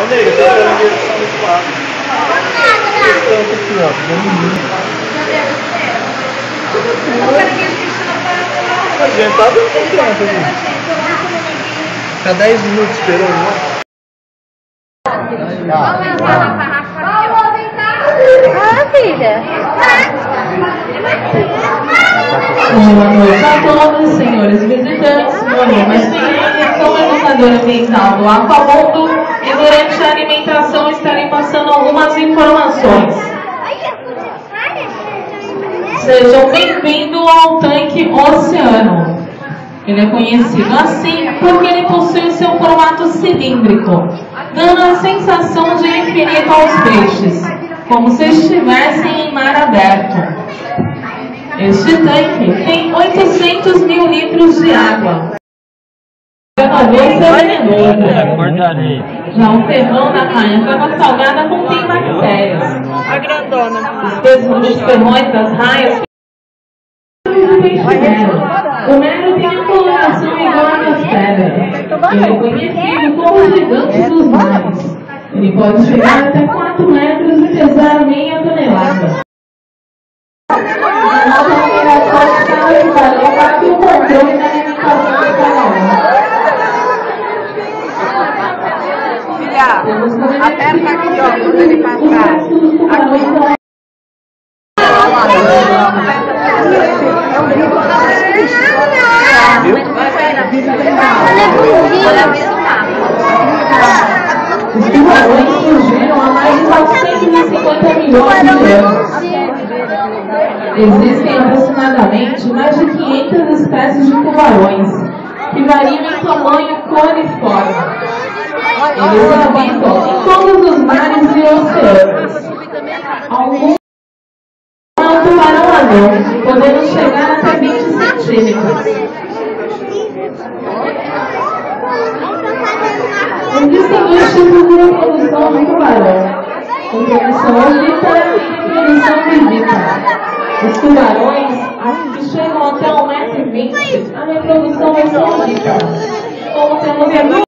Ô, nega, você tá vendo que tá muito fácil. Tanto aqui, ó. Adiantado não tem tempo aqui. Tá 10 minutos esperando, né? Filha. Boa noite a todos, senhores visitantes. Meu nome é Silene, sou educadora ambiental do Aquamundo e durante a alimentação estarei passando algumas informações. Sejam bem-vindos ao tanque Oceano. Ele é conhecido assim porque ele possui seu formato cilíndrico, dando a sensação de infinito aos peixes, como se estivessem em mar aberto. Este tanque tem 800 mil litros de água. Já o ferrão da rainha foi uma salgada contém bactérias. A grandona. Os ferrões das raias o mero tem a coloração igual a das pedras. Ele é conhecido como o gigante dos mares. Ele pode chegar até 4 metros e pesar meia tonelada. A nossa operação está orientada para que o controle da alimentação de cada um. Filha, aperta aqui, ó, quando ele passar. Os tubarões surgiram há mais de 450 milhões de anos. Existem aproximadamente mais de 500 espécies de tubarões, que variam em tamanho, cor e forma. Eles habitam em todos os mares e oceanos. Alguns são um tubarão anão, podendo chegar até 20 centímetros. Existem 2 tipos de reprodução do tubarão: reprodução ovípara e reprodução vivípara. Os tubarões que chegam até 1,20 m, a reprodução vai ser ovípara. Como temos aqui.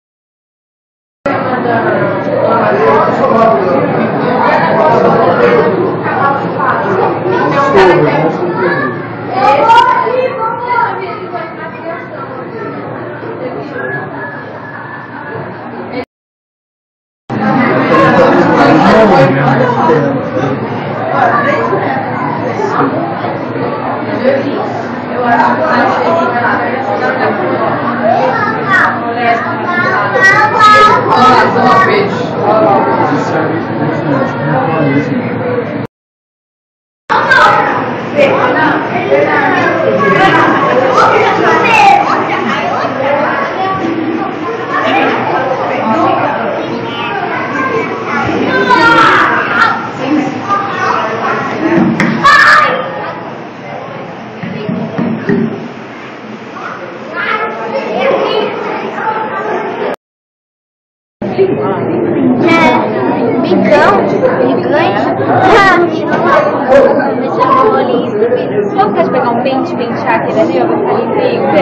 Vamos quer pegar um pente, pentear aquele ali, ó, vai ficar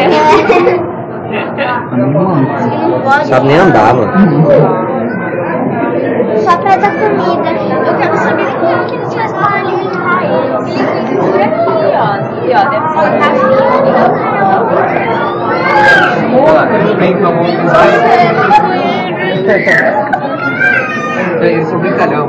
limpinho. Sabe nem andar, mano. Só pra dar comida. Eu quero saber como que eles fazem pra alimentar eles. Eles por aqui, ó. Aqui, ó, deve ser uma casinha. Eu sou brincalhão.